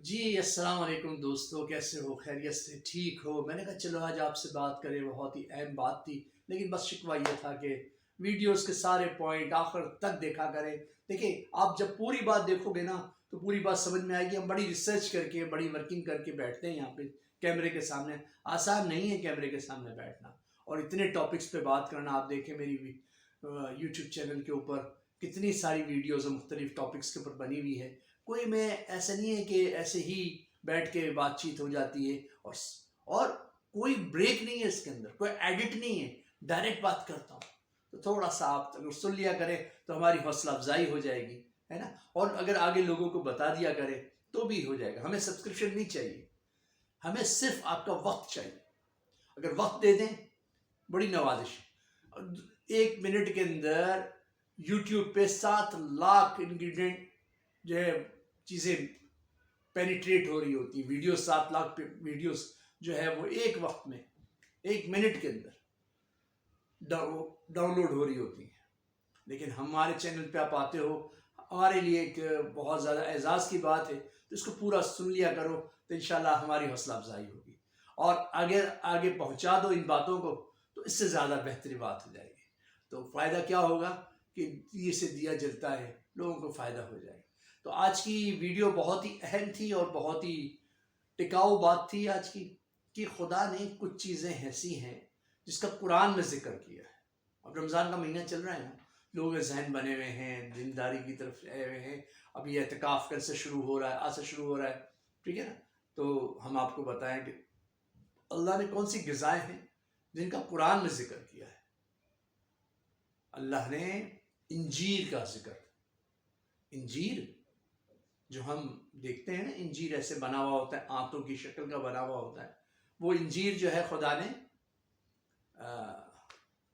جی السلام علیکم دوستو، کیسے ہو؟ خیریت سے ٹھیک ہو؟ میں نے کہا چلو آج آپ سے بات کریں، بہت ہی اہم بات تھی، لیکن بس شکوہ یہ تھا کہ ویڈیوز کے سارے پوائنٹ آخر تک دیکھا کریں۔ دیکھیں، آپ جب پوری بات دیکھو گے نا تو پوری بات سمجھ میں آئے گی۔ ہم بڑی ریسرچ کر کے، بڑی ورکنگ کر کے بیٹھتے ہیں یہاں پہ کیمرے کے سامنے۔ آسان نہیں ہے کیمرے کے سامنے بیٹھنا اور اتنے ٹاپکس پہ بات کرنا۔ آپ دیکھیں میری یوٹیوب چینل کے اوپر کتنی ساری ویڈیوز مختلف ٹاپکس کے اوپر بنی ہوئی ہے۔ کوئی میں ایسا نہیں ہے کہ ایسے ہی بیٹھ کے بات چیت ہو جاتی ہے اور کوئی بریک نہیں ہے اس کے اندر، کوئی ایڈٹ نہیں ہے، ڈائریکٹ بات کرتا ہوں۔ تو تھوڑا سا آپ اگر سن لیا کرے تو ہماری حوصلہ افزائی ہو جائے گی، ہے نا؟ اور اگر آگے لوگوں کو بتا دیا کرے تو بھی ہو جائے گا۔ ہمیں سبسکرپشن نہیں چاہیے، ہمیں صرف آپ کا وقت چاہیے۔ اگر وقت دے دیں، بڑی نوازش ہے۔ 1 منٹ کے اندر یوٹیوب پہ 7 لاکھ انگریڈینٹ جو ہے چیزیں پینیٹریٹ ہو رہی ہوتی ہیں۔ ویڈیوز 7 لاکھ ویڈیوز جو ہے وہ ایک وقت میں 1 منٹ کے اندر ڈاؤن لوڈ ہو رہی ہوتی ہیں۔ لیکن ہمارے چینل پہ آپ آتے ہو، ہمارے لیے ایک بہت زیادہ اعزاز کی بات ہے، تو اس کو پورا سن لیا کرو تو انشاءاللہ ہماری حوصلہ افزائی ہوگی اور آگے پہنچا دو ان باتوں کو تو اس سے زیادہ بہتری بات ہو جائے گی۔ تو فائدہ کیا ہوگا کہ دیے سے دیا جلتا ہے، لوگوں کو فائدہ ہو جائے گا۔ تو آج کی ویڈیو بہت ہی اہم تھی اور بہت ہی ٹکاؤ بات تھی آج کی، کہ خدا نے کچھ چیزیں ایسی ہیں جس کا قرآن میں ذکر کیا ہے۔ اب رمضان کا مہینہ چل رہا ہے نا، لوگوں کے ذہن بنے ہوئے ہیں، دینداری کی طرف آئے ہوئے ہیں۔ اب یہ اعتکاف کل سے شروع ہو رہا ہے، آج سے شروع ہو رہا ہے، ٹھیک ہے نا؟ تو ہم آپ کو بتائیں کہ اللہ نے کون سی غذائیں ہیں جن کا قرآن میں ذکر کیا ہے۔ اللہ نے انجیر کا ذکر، انجیر جو ہم دیکھتے ہیں نا، انجیر ایسے بنا ہوا ہوتا ہے، آنتوں کی شکل کا بنا ہوا ہوتا ہے، وہ انجیر جو ہے خدا نے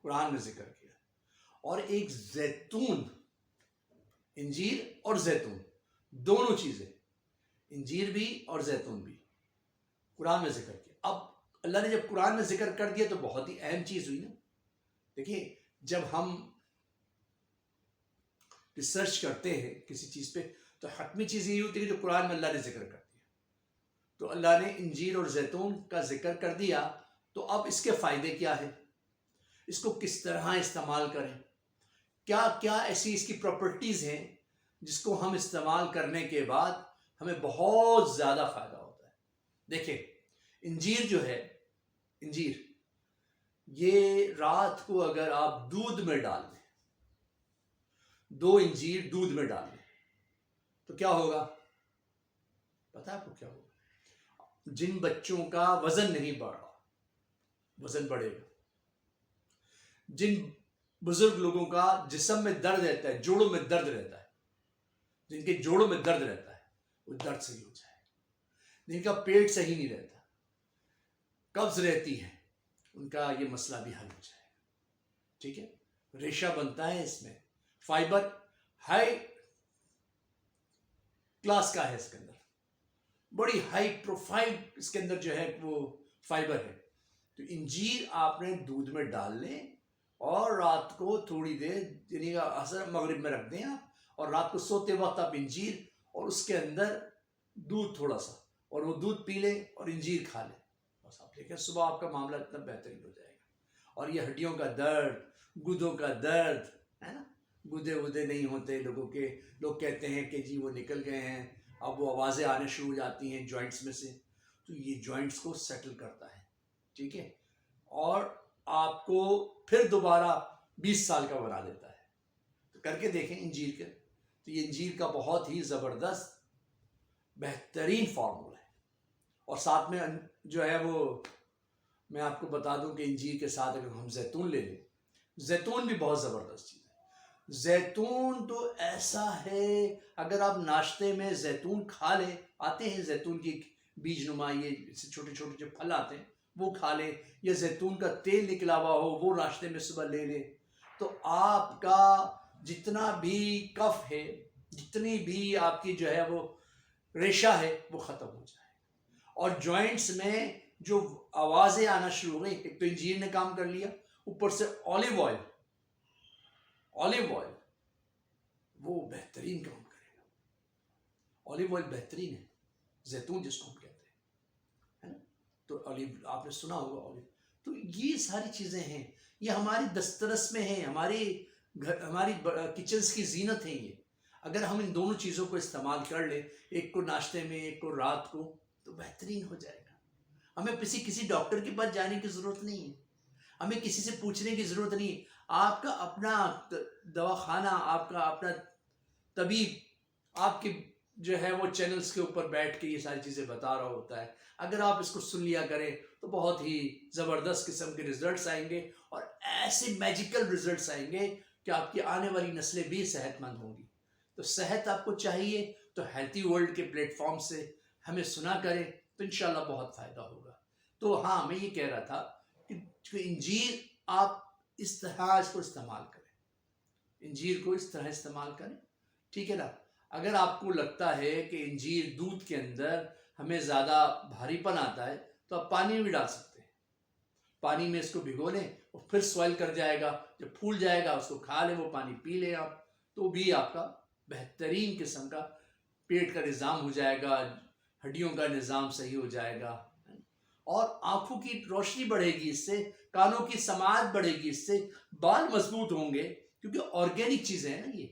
قرآن میں ذکر کیا۔ اور ایک زیتون، انجیر اور زیتون دونوں چیزیں، انجیر بھی اور زیتون بھی قرآن میں ذکر کیا۔ اب اللہ نے جب قرآن میں ذکر کر دیا تو بہت ہی اہم چیز ہوئی نا۔ دیکھیے، جب ہم ریسرچ کرتے ہیں کسی چیز پہ تو حتمی چیز یہ ہوتی ہے کہ جو قرآن میں اللہ نے ذکر کر دیا۔ تو اللہ نے انجیر اور زیتون کا ذکر کر دیا، تو اب اس کے فائدے کیا ہیں، اس کو کس طرح استعمال کریں، کیا کیا ایسی اس کی پراپرٹیز ہیں جس کو ہم استعمال کرنے کے بعد ہمیں بہت زیادہ فائدہ ہوتا ہے۔ دیکھیں، انجیر جو ہے، انجیر یہ رات کو اگر آپ دودھ میں ڈال دیں، 2 انجیر دودھ میں ڈال دیں تو کیا ہوگا؟ پتہ ہے آپ کو کیا ہوگا؟ جن بچوں کا وزن نہیں بڑھ رہا، وزن بڑھے گا۔ جن بزرگ لوگوں کا جسم میں درد رہتا ہے، جوڑوں میں درد رہتا ہے، جن کے جوڑوں میں درد رہتا ہے وہ درد صحیح ہو جائے گا۔ جن کا پیٹ صحیح نہیں رہتا، قبض رہتی ہے، ان کا یہ مسئلہ بھی حل ہو جائے گا، ٹھیک ہے؟ ریشہ بنتا ہے اس میں، فائبر ہائی کلاس کا ہے، اس کے اندر بڑی ہائی پروفائل اس کے اندر جو ہے وہ فائبر ہے۔ تو انجیر آپ نے دودھ میں ڈال لیں اور رات کو تھوڑی دیر، یعنی عصر مغرب میں رکھ دیں آپ، اور رات کو سوتے وقت آپ انجیر اور اس کے اندر دودھ تھوڑا سا، اور وہ دودھ پی لیں اور انجیر کھا لیں، بس آپ دیکھیں صبح آپ کا معاملہ اتنا بہترین ہو جائے گا۔ اور یہ ہڈیوں کا درد، گدوں کا درد ہے نا، گدے ودے نہیں ہوتے لوگوں کے، لوگ کہتے ہیں کہ جی وہ نکل گئے ہیں، اب وہ آوازیں آنے شروع ہو جاتی ہیں جوائنٹس میں سے، تو یہ جوائنٹس کو سیٹل کرتا ہے، ٹھیک ہے؟ اور آپ کو پھر دوبارہ 20 سال کا بنا دیتا ہے۔ تو کر کے دیکھیں انجیر کے، تو یہ انجیر کا بہت ہی زبردست بہترین فارمولا ہے۔ اور ساتھ میں جو ہے وہ میں آپ کو بتا دوں کہ انجیر کے ساتھ اگر ہم زیتون لے لیں، زیتون بھی بہت زبردست چیز ہے۔ زیتون تو ایسا ہے، اگر آپ ناشتے میں زیتون کھا لیں، آتے ہیں زیتون کی بیج نما یہ چھوٹے چھوٹے جو پھل آتے ہیں وہ کھا لیں، یا زیتون کا تیل نکلا ہوا ہو وہ ناشتے میں صبح لے لیں، تو آپ کا جتنا بھی کف ہے، جتنی بھی آپ کی جو ہے وہ ریشہ ہے وہ ختم ہو جائے۔ اور جوائنٹس میں جو آوازیں آنا شروع ہو گئی، ایک تو انجیر نے کام کر لیا، اوپر سے آلیو آئل وہ بہترین کام کرے گا۔ آلیو آئل بہترین ہے، زیتون جس کو ہم کہتے ہیں، ہے نا؟ تو اولیو آپ نے سنا ہوگا اولیو. تو یہ ساری چیزیں ہیں، یہ ہماری دسترس میں ہیں، ہماری کچنس کی زینت ہیں. یہ اگر ہم ان دونوں چیزوں کو استعمال کر لیں، ایک کو ناشتے میں ایک کو رات کو، تو بہترین ہو جائے گا. ہمیں کسی ڈاکٹر کے پاس جانے کی ضرورت نہیں ہے، ہمیں کسی سے پوچھنے کی ضرورت نہیں. آپ کا اپنا دواخانہ، آپ کا اپنا طبیب آپ کے جو ہے وہ چینلز کے اوپر بیٹھ کے یہ ساری چیزیں بتا رہا ہوتا ہے. اگر آپ اس کو سن لیا کریں تو بہت ہی زبردست قسم کے رزلٹس آئیں گے، اور ایسے میجیکل رزلٹس آئیں گے کہ آپ کی آنے والی نسلیں بھی صحت مند ہوں گی. تو صحت آپ کو چاہیے تو ہیلتھی ورلڈ کے پلیٹ فارم سے ہمیں سنا کریں، تو انشاءاللہ بہت فائدہ ہوگا. تو ہاں، میں یہ کہہ رہا تھا کہ انجیر آپ اس طرح اس کو استعمال کریں، انجیر کو اس طرح استعمال کریں، ٹھیک ہے نا. اگر آپ کو لگتا ہے کہ انجیر دودھ کے اندر ہمیں زیادہ بھاری پن آتا ہے تو آپ پانی میں بھی ڈال سکتے ہیں. پانی میں اس کو بھگو لیں اور پھر سوائل کر جائے گا، جب پھول جائے گا اس کو کھا لیں، وہ پانی پی لیں آپ، تو بھی آپ کا بہترین قسم کا پیٹ کا نظام ہو جائے گا، ہڈیوں کا نظام صحیح ہو جائے گا، اور آنکھوں کی روشنی بڑھے گی اس سے، کانوں کی سماعت بڑھے گی اس سے، بال مضبوط ہوں گے، کیونکہ آرگینک چیزیں ہیں نا.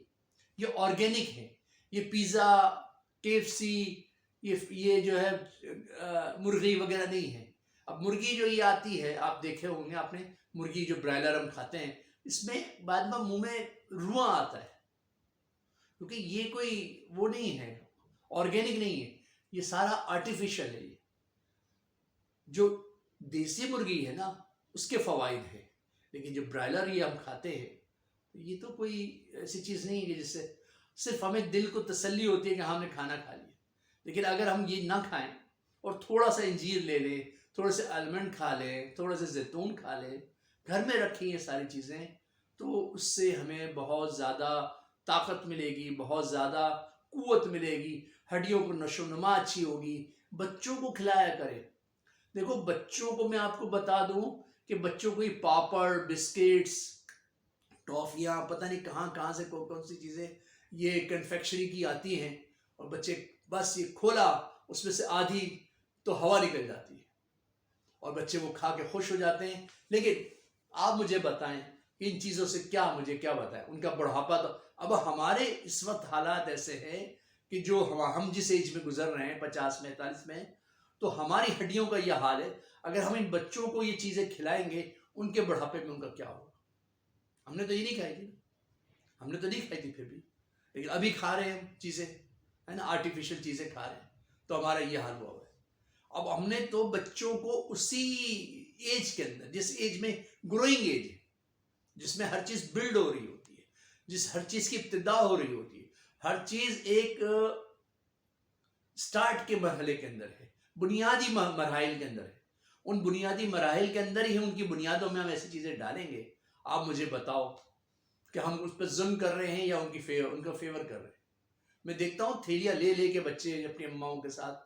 یہ آرگینک ہے. یہ پیزا، KFC، یہ جو ہے مرغی وغیرہ نہیں ہے. اب مرغی جو یہ آتی ہے، آپ دیکھے ہوں گے آپ نے، مرغی جو برائلر ہم کھاتے ہیں، اس میں بعد میں منہ میں رواں آتا ہے، کیونکہ یہ کوئی وہ نہیں ہے، آرگینک نہیں ہے، یہ سارا آرٹیفیشل ہے. یہ جو دیسی مرغی ہے نا اس کے فوائد ہیں، لیکن جو برائلر یہ ہم کھاتے ہیں، یہ تو کوئی ایسی چیز نہیں ہے جس سے صرف ہمیں دل کو تسلی ہوتی ہے کہ ہم نے کھانا کھا لیا. لیکن اگر ہم یہ نہ کھائیں اور تھوڑا سا انجیر لے لیں، تھوڑے سے آلمنڈ کھا لیں، تھوڑا سا زیتون کھا لیں، گھر میں رکھیں یہ ساری چیزیں، تو اس سے ہمیں بہت زیادہ طاقت ملے گی، بہت زیادہ قوت ملے گی، ہڈیوں کو نشو و نما اچھی ہوگی. بچوں کو کھلایا کریں. دیکھو بچوں کو میں آپ کو بتا دوں کہ بچوں کو یہ پاپڑ، بسکٹس، ٹافیاں، پتہ نہیں کہاں کہاں سے کون سی چیزیں یہ کنفیکشنری کی آتی ہیں، اور بچے بس یہ کھولا، اس میں سے آدھی تو ہوا نکل جاتی ہے، اور بچے وہ کھا کے خوش ہو جاتے ہیں. لیکن آپ مجھے بتائیں کہ ان چیزوں سے مجھے کیا بتائیں، ان کا بڑھاپا تو اب ہمارے اس وقت حالات ایسے ہیں کہ جو ہم جس ایج میں گزر رہے ہیں 50 میں 45 میں، تو ہماری ہڈیوں کا یہ حال ہے. اگر ہم ان بچوں کو یہ چیزیں کھلائیں گے، ان کے بڑھاپے میں ان کا کیا ہوگا؟ ہم نے تو یہ نہیں کھائی تھی، ہم نے تو نہیں کھائی تھی پھر بھی، لیکن ابھی کھا رہے ہیں چیزیں، ہے نا، آرٹیفیشل چیزیں کھا رہے ہیں، تو ہمارا یہ حال ہوا ہے. اب ہم نے تو بچوں کو اسی ایج کے اندر، جس ایج میں گروئنگ ایج ہے، جس میں ہر چیز بلڈ ہو رہی ہوتی ہے، ہر چیز کی ابتدا ہو رہی ہوتی ہے، ہر چیز ایک سٹارٹ کے مرحلے کے اندر ہے، بنیادی مراحل کے اندر ہے. ان بنیادی مراحل کے اندر ہی ان کی بنیادوں میں ہم ایسی چیزیں ڈالیں گے. آپ مجھے بتاؤ کہ ہم اس پہ ظلم کر رہے ہیں یا ان کا فیور کر رہے ہیں. میں دیکھتا ہوں تھیلیاں لے لے کے بچے اپنی اماؤں کے ساتھ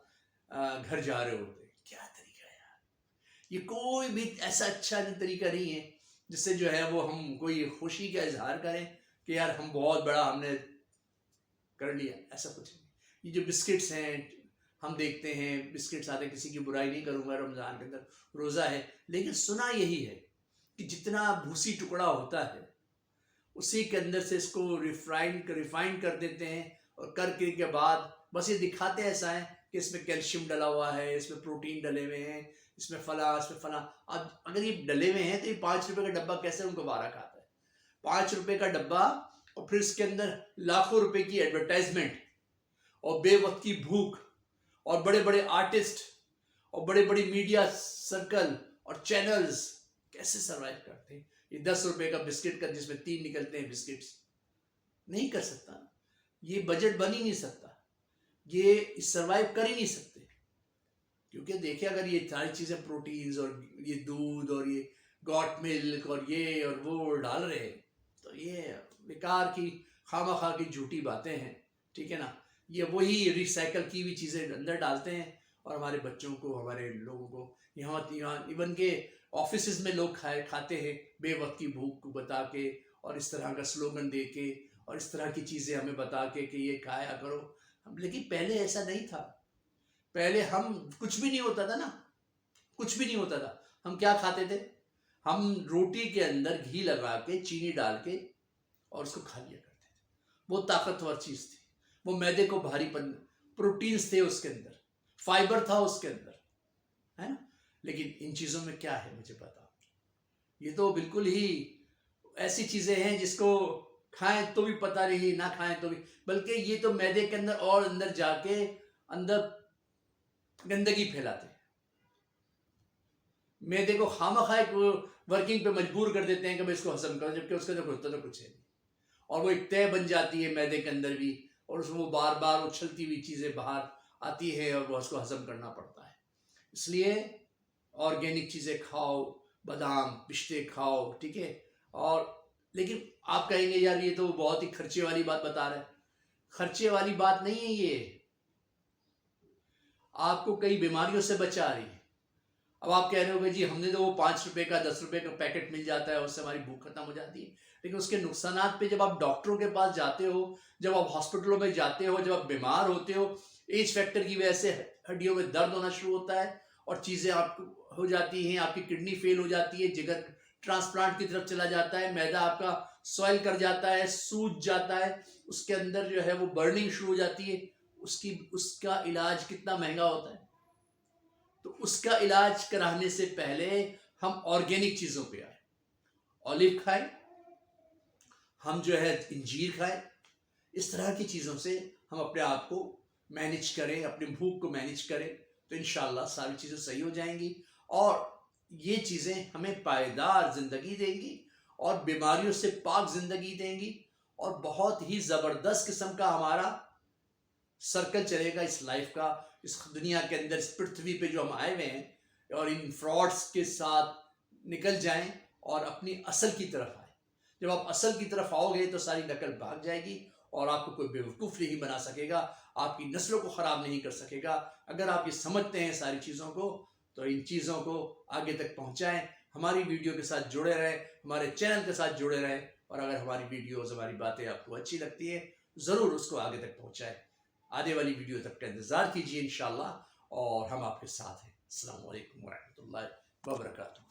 گھر جا رہے ہوتے ہیں. کیا طریقہ ہے یار، یہ کوئی بھی ایسا اچھا طریقہ نہیں ہے جس سے جو ہے وہ ہم کوئی خوشی کا اظہار کریں کہ یار ہم بہت بڑا ہم نے کر لیا. ایسا کچھ نہیں. یہ جو بسکٹس ہیں، ہم دیکھتے ہیں بسکٹس آتے، کسی کی برائی نہیں کروں گا، رمضان کے اندر روزہ ہے، لیکن سنا یہی ہے کہ جتنا بھوسی ٹکڑا ہوتا ہے اسی کے اندر سے اس کو ریفائن کر دیتے ہیں، اور کر کے بعد بس یہ دکھاتے ایسا ہے کہ اس میں کیلشیم ڈلا ہوا ہے، اس میں پروٹین ڈلے ہوئے ہیں، اس میں فلاں، اس میں فلاں. اب اگر یہ ڈلے ہوئے ہیں تو یہ 5 روپے کا ڈبہ کیسے ان کو بارہ کھاتا ہے؟ 5 روپے کا ڈبہ، اور پھر اس کے اندر لاکھوں روپے کی ایڈورٹائزمنٹ، اور بے وقت کی بھوک، اور بڑے بڑے آرٹسٹ اور بڑے بڑے میڈیا سرکل اور چینلز کیسے سروائیو کرتے ہیں. یہ 10 روپے کا بسکٹ کا جس میں 3 نکلتے ہیں بسکٹس، نہیں کر سکتا. یہ بجٹ بن ہی نہیں سکتا، یہ سروائیو کر ہی نہیں سکتے. کیونکہ دیکھیں اگر یہ ساری چیزیں پروٹینز اور یہ دودھ اور یہ گاٹ ملک اور یہ اور وہ ڈال رہے ہیں، تو یہ بیکار کی خواہ مخواہ کی جھوٹی باتیں ہیں. ٹھیک ہے نا. یہ وہی ریسائیکل کی ہوئی چیزیں اندر ڈالتے ہیں، اور ہمارے بچوں کو، ہمارے لوگوں کو، یہاں ایون کہ آفیسز میں لوگ کھاتے ہیں بے وقت کی بھوک کو بتا کے، اور اس طرح کا سلوگن دے کے، اور اس طرح کی چیزیں ہمیں بتا کے کہ یہ کھایا کرو. لیکن پہلے ایسا نہیں تھا. پہلے ہم کچھ بھی نہیں ہوتا تھا نا، کچھ بھی نہیں ہوتا تھا، ہم کیا کھاتے تھے؟ ہم روٹی کے اندر گھی لگا کے چینی ڈال کے اور اس کو کھا لیا کرتے تھے. وہ طاقتور چیز تھی، وہ معدے کو بھاری پن، پروٹینز تھے اس کے اندر، فائبر تھا اس کے اندر، ہے نا. لیکن ان چیزوں میں کیا ہے مجھے پتا، یہ تو بالکل ہی ایسی چیزیں ہیں جس کو کھائیں تو بھی پتہ نہیں، نہ کھائیں تو بھی، بلکہ یہ تو معدے کے اندر اور اندر جا کے اندر گندگی پھیلاتے ہیں. معدے کو خواہ ورکنگ پہ مجبور کر دیتے ہیں کہ اس کو ہضم کرو، جبکہ اس کے اندر ہوتا تو کچھ ہے نہیں. اور وہ ایک طے بن جاتی ہے معدے کے اندر بھی، اور اس میں وہ بار بار اچھلتی ہوئی چیزیں باہر آتی ہے اور وہ اس کو ہضم کرنا پڑتا ہے. اس لیے آرگینک چیزیں کھاؤ، بادام پستے کھاؤ، ٹھیک ہے. اور لیکن آپ کہیں گے یار یہ تو بہت ہی خرچے والی بات بتا رہے ہیں. خرچے والی بات نہیں ہے، یہ آپ کو کئی بیماریوں سے بچا رہی ہے. اب آپ کہہ رہے ہو کہ جی ہم نے تو وہ 5 روپے کا 10 روپے کا پیکٹ مل جاتا ہے، اس سے ہماری بھوک ختم ہو جاتی ہے. لیکن اس کے نقصانات پہ جب آپ ڈاکٹروں کے پاس جاتے ہو، جب آپ ہاسپٹلوں میں جاتے ہو، جب آپ بیمار ہوتے ہو، ایج فیکٹر کی وجہ سے ہڈیوں میں درد ہونا شروع ہوتا ہے اور چیزیں آپ کو ہو جاتی ہیں، آپ کی کڈنی فیل ہو جاتی ہے، جگر ٹرانسپلانٹ کی طرف چلا جاتا ہے، معدہ آپ کا سوائل کر جاتا ہے، سوج جاتا ہے، اس کے اندر جو ہے وہ برننگ شروع ہو جاتی ہے. اس کا علاج کتنا مہنگا ہوتا ہے. تو اس کا علاج کرانے سے پہلے ہم آرگینک چیزوں پہ آئے. اولیو کھائیں، ہم جو ہے انجیر کھائیں. اس طرح کی چیزوں سے ہم اپنے آپ کو مینج کریں، اپنی بھوک کو مینج کریں، تو انشاءاللہ ساری چیزیں صحیح ہو جائیں گی. اور یہ چیزیں ہمیں پائیدار زندگی دیں گی اور بیماریوں سے پاک زندگی دیں گی، اور بہت ہی زبردست قسم کا ہمارا سرکل چلے گا اس لائف کا، اس دنیا کے اندر، اس پرتھوی پہ جو ہم آئے ہوئے ہیں. اور ان فراڈز کے ساتھ نکل جائیں اور اپنی اصل کی طرف آئیں. جب آپ اصل کی طرف آؤ گے تو ساری نقل بھاگ جائے گی اور آپ کو کوئی بیوقوف نہیں بنا سکے گا، آپ کی نسلوں کو خراب نہیں کر سکے گا. اگر آپ یہ سمجھتے ہیں ساری چیزوں کو تو ان چیزوں کو آگے تک پہنچائیں. ہماری ویڈیو کے ساتھ جڑے رہیں، ہمارے چینل کے ساتھ جڑے رہیں، اور اگر ہماری ویڈیوز، ہماری باتیں آپ کو اچھی لگتی ہیں ضرور اس کو آگے تک پہنچائیں. آنے والی ویڈیو تک کا انتظار کیجیے انشاءاللہ، اور ہم آپ کے ساتھ ہیں. السلام علیکم ورحمۃ اللہ وبرکاتہ.